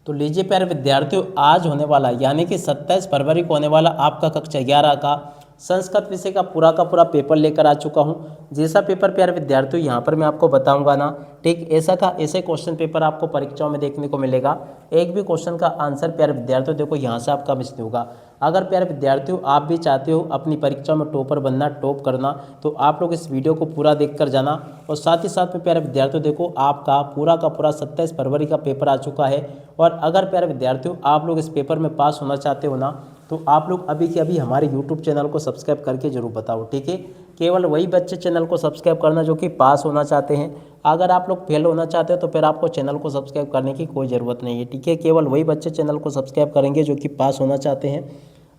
तो लीजिए प्यारे विद्यार्थियों, आज होने वाला यानी कि 27 फरवरी को होने वाला आपका कक्षा 11 का संस्कृत विषय का पूरा पेपर लेकर आ चुका हूं। जैसा पेपर प्यारे विद्यार्थियों यहाँ पर मैं आपको बताऊंगा ना, ठीक ऐसे क्वेश्चन पेपर आपको परीक्षाओं में देखने को मिलेगा। एक भी क्वेश्चन का आंसर प्यारे विद्यार्थियों देखो यहाँ से आपका मिस नहीं होगा। अगर प्यारे विद्यार्थियों आप भी चाहते हो अपनी परीक्षा में टॉपर बनना, टॉप करना, तो आप लोग इस वीडियो को पूरा देख कर जाना। और साथ ही साथ में प्यारे विद्यार्थियों देखो आपका पूरा का पूरा 27 फरवरी का पेपर आ चुका है। और अगर प्यारे विद्यार्थियों आप लोग इस पेपर में पास होना चाहते हो ना, तो आप लोग अभी के अभी हमारे यूट्यूब चैनल को सब्सक्राइब करके जरूर बताओ, ठीक है। केवल वही बच्चे चैनल को सब्सक्राइब करना जो कि पास होना चाहते हैं। अगर आप लोग फेल होना चाहते हो तो फिर आपको चैनल को सब्सक्राइब करने की कोई ज़रूरत नहीं है, ठीक है। केवल वही बच्चे चैनल को सब्सक्राइब करेंगे जो कि पास होना चाहते हैं।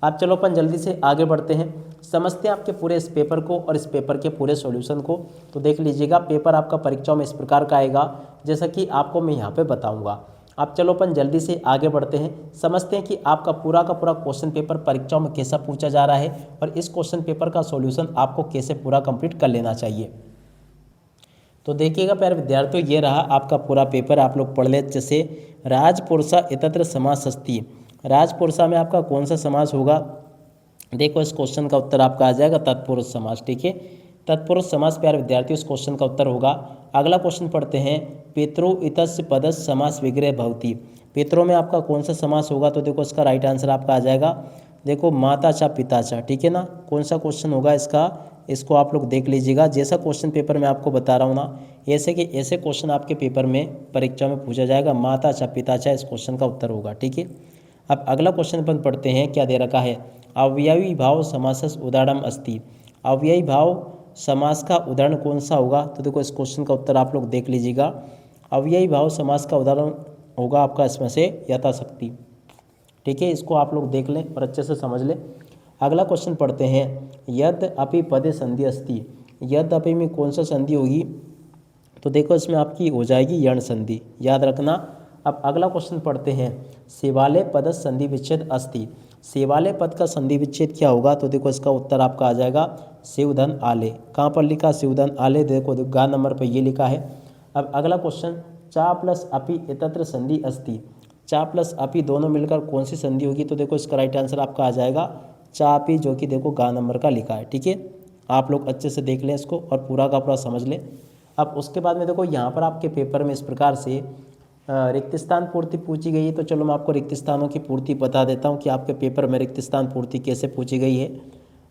आप चलो अपन जल्दी से आगे बढ़ते हैं, समझते हैं आपके पूरे इस पेपर को और इस पेपर के पूरे सॉल्यूशन को। तो देख लीजिएगा, पेपर आपका परीक्षाओं में इस प्रकार का आएगा जैसा कि आपको मैं यहाँ पे बताऊँगा। आप चलो अपन जल्दी से आगे बढ़ते हैं, समझते हैं कि आपका पूरा का पूरा क्वेश्चन पेपर परीक्षाओं में कैसा पूछा जा रहा है और इस क्वेश्चन पेपर का सॉल्यूशन आपको कैसे पूरा कंप्लीट कर लेना चाहिए। तो देखिएगा प्यारे विद्यार्थियों, ये रहा आपका पूरा पेपर, आप लोग पढ़ ले। जैसे राजपुरुषा इतत्र समासस्ति, राजपुरुषा में आपका कौन सा समास होगा? देखो इस क्वेश्चन का उत्तर आपका आ जाएगा तत्पुरुष समास, ठीक है। तत्पुरुष समास प्यारे विद्यार्थियों इस क्वेश्चन का उत्तर होगा। अगला क्वेश्चन पढ़ते हैं, पितृ इतस्य पदस्य समास विग्रह भवति, पितरों में आपका कौन सा समास होगा? तो देखो इसका राइट आंसर आपका आ जाएगा, देखो माता चा पिता चा, ठीक है ना। कौन सा क्वेश्चन होगा इसका, इसको आप लोग देख लीजिएगा। जैसा क्वेश्चन पेपर में आपको बता रहा हूँ ना, ऐसे के ऐसे क्वेश्चन आपके पेपर में परीक्षा में पूछा जाएगा। माता चा पिता चा इस क्वेश्चन का उत्तर होगा, ठीक है। अब अगला क्वेश्चन अपन पढ़ते हैं, क्या दे रखा है, अव्ययी भाव समासस उदाहरण अस्ति, अव्ययी भाव समास का उदाहरण कौन सा होगा? तो देखो इस क्वेश्चन का उत्तर आप लोग देख लीजिएगा। अव्ययी भाव समास का उदाहरण होगा आपका इसमें से यथाशक्ति, ठीक है। इसको आप लोग देख लें और अच्छे से समझ लें। अगला क्वेश्चन पढ़ते हैं, यद अपि पदे संधि अस्ति, यद अपि में कौन सा संधि होगी? तो देखो इसमें आपकी हो जाएगी यण संधि, याद रखना। अब अगला क्वेश्चन पढ़ते हैं, सेवाले पद संधि विच्छेद अस्ति, सेवाले पद का संधि विच्छेद क्या होगा? तो देखो इसका उत्तर आपका आ जाएगा शिवधन आले। कहाँ पर लिखा शिवधन आले? देखो गा नंबर पर ये लिखा है। अब अगला क्वेश्चन, चा प्लस अपि इतत्र संधि अस्ति, चा प्लस अपि दोनों मिलकर कौन सी संधि होगी? तो देखो इसका राइट आंसर आपका आ जाएगा चापी, जो कि देखो गा नंबर का लिखा है, ठीक है। आप लोग अच्छे से देख लें इसको और पूरा का पूरा समझ लें। अब उसके बाद में देखो यहाँ पर आपके पेपर में इस प्रकार से रिक्त स्थान पूर्ति पूछी गई है। तो चलो मैं आपको रिक्त स्थानों की पूर्ति बता देता हूँ कि आपके पेपर में रिक्त स्थान पूर्ति कैसे पूछी गई है।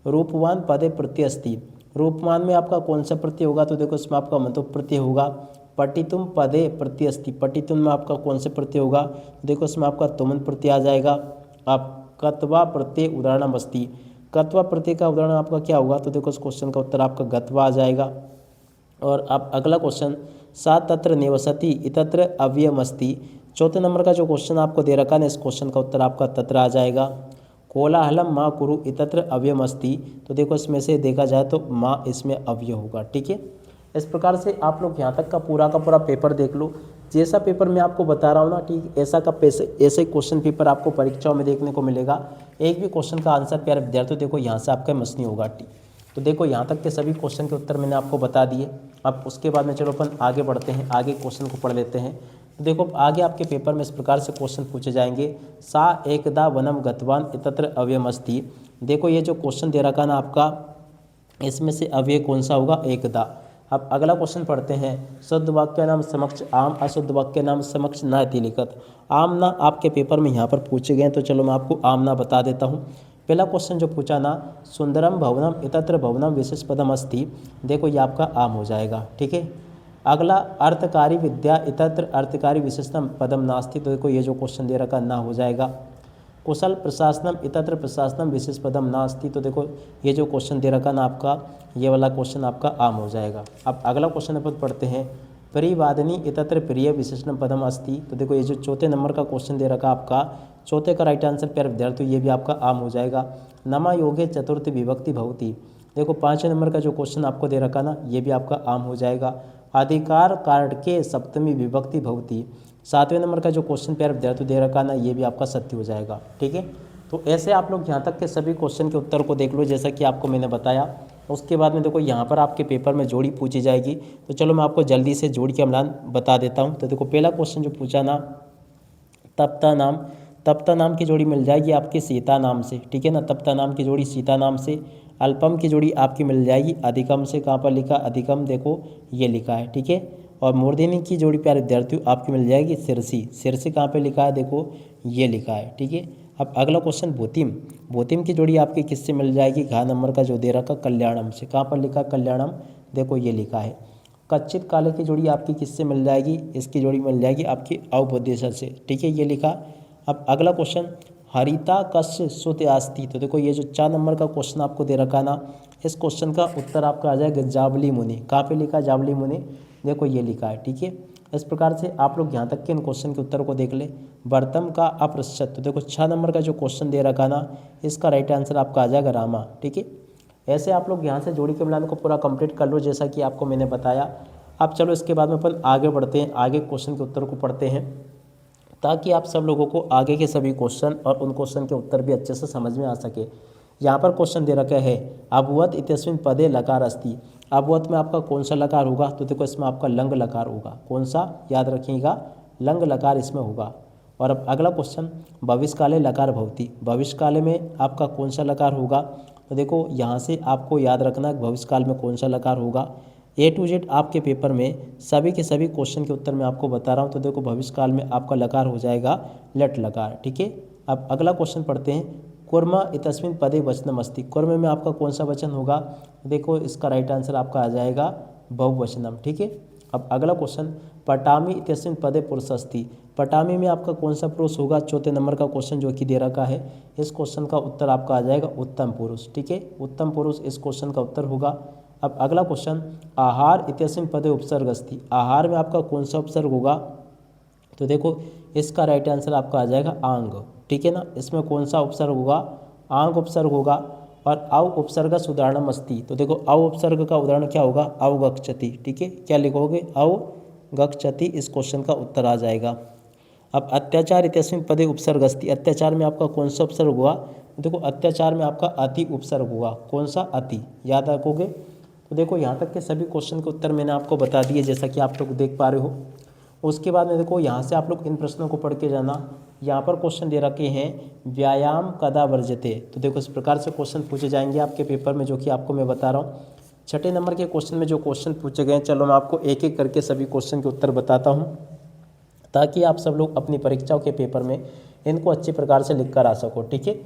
रूपवान पदे प्रत्यय अस्ति, रूपवान में आपका कौन सा प्रत्यय होगा? तो देखो इसमें आपका मतो प्रत्यय होगा। पटितुम पदे प्रत्यय अस्ति, पटितुम में आपका कौन सा प्रत्यय होगा? देखो इसमें आपका तुमन प्रत्यय आ जाएगा। आप कत्वा प्रत्यय उदाहरणम अस्ति, कत्वा प्रत्यय का उदाहरण आपका क्या होगा? तो देखो इस क्वेश्चन का उत्तर आपका गत्वा आ जाएगा। और अब अगला क्वेश्चन, सा तत्र निवसति इतत्र अव्ययमस्ति, चौथे नंबर का जो क्वेश्चन आपको दे रखा है ना, इस क्वेश्चन का उत्तर आपका तत्र आ जाएगा। कोलाहलम माँ कुरु इतत्र अव्ययमस्ति, तो देखो इसमें से देखा जाए तो माँ इसमें अव्यय होगा, ठीक है। इस प्रकार से आप लोग यहाँ तक का पूरा पेपर देख लो। जैसा पेपर मैं आपको बता रहा हूँ ना, ठीक ऐसे क्वेश्चन पेपर आपको परीक्षाओं में देखने को मिलेगा। एक भी क्वेश्चन का आंसर प्यारे विद्यार्थियों देखो यहाँ से आपका मिस नहीं होगा, ठीक। तो देखो यहाँ तक के सभी क्वेश्चन के उत्तर मैंने आपको बता दिए। अब उसके बाद में चलो अपन आगे बढ़ते हैं, आगे क्वेश्चन को पढ़ लेते हैं। तो देखो आगे आपके पेपर में इस प्रकार से क्वेश्चन पूछे जाएंगे, सा एकदा वनम गतवान इतत्र अव्ययमस्ति, देखो ये जो क्वेश्चन दे रखा ना आपका, इसमें से अव्यय कौन सा होगा? एकदा। अब अगला क्वेश्चन पढ़ते हैं, शुद्ध वाक्य नाम समक्ष आम, अशुद्ध वाक्य नाम समक्ष न इति लिखत, आम ना आपके पेपर में यहाँ पर पूछे गए। तो चलो मैं आपको आम ना बता देता हूँ। पहला क्वेश्चन जो पूछा ना, सुंदरम भवनम इतत्र भवनम विशेष पदम अस्ति, देखो ये आपका आम हो जाएगा, ठीक है। अगला, अर्थकारी विद्या इतत्र अर्थकारी विशेषतम पदम नास्ति, तो देखो ये जो क्वेश्चन दे रखा ना हो जाएगा। कुशल प्रशासनम इतत्र प्रशासनम विशेष पदम नास्ति, तो देखो ये जो क्वेश्चन दे रखा ना आपका, ये वाला क्वेश्चन आपका आम हो जाएगा। अब अगला क्वेश्चन अपन पढ़ते हैं, परिवादनी इतत्र प्रिय विशेषण पदम अस्ति, तो देखो ये जो चौथे नंबर का क्वेश्चन दे रखा आपका, चौथे का राइट आंसर प्यारे विद्यार्थियों ये भी आपका आम हो जाएगा। नमा योगे चतुर्थ विभक्ति भवति, देखो पाँचवें नंबर का जो क्वेश्चन आपको दे रखा ना, ये भी आपका आम हो जाएगा। अधिकार कार्ड के सप्तमी विभक्ति भवति, सातवें नंबर का जो क्वेश्चन प्यारे विद्यार्थियों दे रखा ना, ये भी आपका सत्य हो जाएगा, ठीक है। तो ऐसे आप लोग यहाँ तक के सभी क्वेश्चन के उत्तर को देख लो जैसा कि आपको मैंने बताया। उसके बाद में देखो यहाँ पर आपके पेपर में जोड़ी पूछी जाएगी। तो चलो मैं आपको जल्दी से जोड़ी के अम्लान बता देता हूँ। तो देखो पहला क्वेश्चन जो पूछा ना, तप्ता नाम, तप्ता नाम की जोड़ी मिल जाएगी आपके सीता नाम से, ठीक है ना। तप्ता नाम की जोड़ी सीता नाम से। अल्पम की जोड़ी आपकी मिल जाएगी अधिकम से, कहाँ पर लिखा अधिकम, देखो ये लिखा है, ठीक है। और मूर्धनी की जोड़ी प्यारे विद्यार्थियों आपकी मिल जाएगी शीर्षी, शीर्षी कहाँ पे लिखा है, देखो ये लिखा है, ठीक है। अब अगला क्वेश्चन भूतिम, भूतिम की जोड़ी आपकी किससे मिल जाएगी, घ नंबर का जो दे रखा कल्याणम से, कहाँ पर लिखा कल्याणम, देखो ये लिखा है। कच्चित काले की जोड़ी आपकी किससे मिल जाएगी, इसकी जोड़ी मिल जाएगी आपकी अवबोधेश्वर से, ठीक है ये लिखा। अब अगला क्वेश्चन हरिता कस्य सुत्यास्ति, तो देखो ये जो 4 नंबर का क्वेश्चन आपको दे रखा है ना, इस क्वेश्चन का उत्तर आपका आ जाएगा जावली मुनि, कहाँ पे लिखा है जावली मुनि, देखो ये लिखा है, ठीक है। इस प्रकार से आप लोग यहाँ तक के इन क्वेश्चन के उत्तर को देख ले। वर्तम का अप्रशत, तो देखो 6 नंबर का जो क्वेश्चन दे रखा ना, इसका राइट आंसर आपका आ जाएगा रामा, ठीक है। ऐसे आप लोग यहाँ से जोड़ी के मिलान को पूरा कंप्लीट कर लो जैसा कि आपको मैंने बताया। अब चलो इसके बाद में अपन आगे बढ़ते हैं, आगे क्वेश्चन के उत्तर को पढ़ते हैं, ताकि आप सब लोगों को आगे के सभी क्वेश्चन और उन क्वेश्चन के उत्तर भी अच्छे से समझ में आ सके। यहाँ पर क्वेश्चन दे रखा है अभुवत इत्यस्मिन् पदे लकार अस्ति, अभुवत में आपका कौन सा लकार होगा, तो देखो इसमें आपका लंग लकार होगा, कौन सा, याद रखिएगा लंग लकार इसमें होगा। और अब अगला क्वेश्चन भविष्यकाले लकार भवति, भविष्यकाले में आपका कौन सा लकार होगा, तो देखो यहाँ से आपको याद रखना है भविष्यकाल में कौन सा लकार होगा। A to Z आपके पेपर में सभी के सभी क्वेश्चन के उत्तर मैं आपको बता रहा हूँ, तो देखो भविष्यकाल में आपका लकार हो जाएगा लट लकार, ठीक है। अब अगला क्वेश्चन पढ़ते हैं कुर्म इतस्मिन् पदे वचनम अस्ति, कुर्म में आपका कौन सा वचन होगा, देखो इसका राइट आंसर आपका आ जाएगा बहुवचनम, ठीक है। अब अगला क्वेश्चन पटामी इत्यस्मिन् पदे पुरुष अस्ति, पटामी में आपका कौन सा पुरुष होगा, चौथे नंबर का क्वेश्चन जो कि दे रखा है, इस क्वेश्चन का उत्तर आपका आ जाएगा उत्तम पुरुष, ठीक है, उत्तम पुरुष इस क्वेश्चन का उत्तर होगा। अब अगला क्वेश्चन आहार इत्यस्मिन् पदे उपसर्ग अस्ति, आहार में आपका कौन सा उपसर्ग होगा, तो देखो इसका राइट आंसर आपका आ जाएगा आंग, ठीक है ना। इसमें कौन सा उपसर्ग होगा, आंग उपसर्ग होगा। और अव उपसर्ग उदाहरणम अस्ति, तो देखो अव उपसर्ग का उदाहरण क्या होगा, अवगच्छति, ठीक है, क्या लिखोगे अवगच्छति, इस क्वेश्चन का उत्तर आ जाएगा। अब अत्याचार इत्यस्मिन् पदे उपसर्ग अस्ति, अत्याचार में आपका कौन सा उपसर्ग हुआ, देखो अत्याचार में आपका अति उपसर्ग हुआ, कौन सा अति, याद रखोगे। तो देखो यहाँ तक के सभी क्वेश्चन के उत्तर मैंने आपको बता दिए जैसा कि आप लोग देख पा रहे हो। उसके बाद में देखो यहाँ से आप लोग इन प्रश्नों को पढ़ के जाना। यहाँ पर क्वेश्चन दे रखे हैं व्यायाम कदा वर्जते, तो देखो इस प्रकार से क्वेश्चन पूछे जाएंगे आपके पेपर में, जो कि आपको मैं बता रहा हूँ। छठे नंबर के क्वेश्चन में जो क्वेश्चन पूछे गए, चलो मैं आपको एक एक करके सभी क्वेश्चन के उत्तर बताता हूँ, ताकि आप सब लोग अपनी परीक्षाओं के पेपर में इनको अच्छे प्रकार से लिख कर आ सको, ठीक है।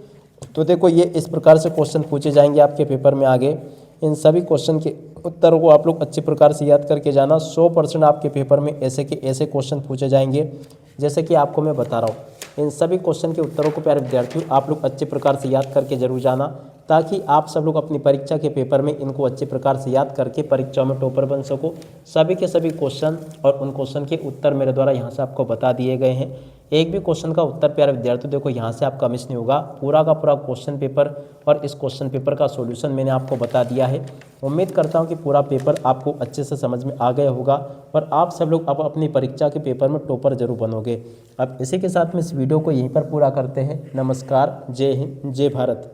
तो देखो ये इस प्रकार से क्वेश्चन पूछे जाएंगे आपके पेपर में आगे। इन सभी क्वेश्चन के उत्तरों को आप लोग अच्छे प्रकार से याद करके जाना। 100% आपके पेपर में ऐसे के ऐसे क्वेश्चन पूछे जाएंगे जैसे कि आपको मैं बता रहा हूँ। इन सभी क्वेश्चन के उत्तरों को प्यारे विद्यार्थियों आप लोग अच्छे प्रकार से याद करके जरूर जाना, ताकि आप सब लोग अपनी परीक्षा के पेपर में इनको अच्छे प्रकार से याद करके परीक्षाओं में टॉपर बन सको। सभी के सभी क्वेश्चन और उन क्वेश्चन के उत्तर मेरे द्वारा यहाँ से आपको बता दिए गए हैं। एक भी क्वेश्चन का उत्तर प्यारे विद्यार्थियों देखो यहाँ से आपका मिस नहीं होगा। पूरा का पूरा क्वेश्चन पेपर और इस क्वेश्चन पेपर का सॉल्यूशन मैंने आपको बता दिया है। उम्मीद करता हूँ कि पूरा पेपर आपको अच्छे से समझ में आ गया होगा और आप सब लोग अब अपनी परीक्षा के पेपर में टॉपर जरूर बनोगे। अब इसी के साथ में इस वीडियो को यहीं पर पूरा करते हैं। नमस्कार, जय हिंद, जय भारत।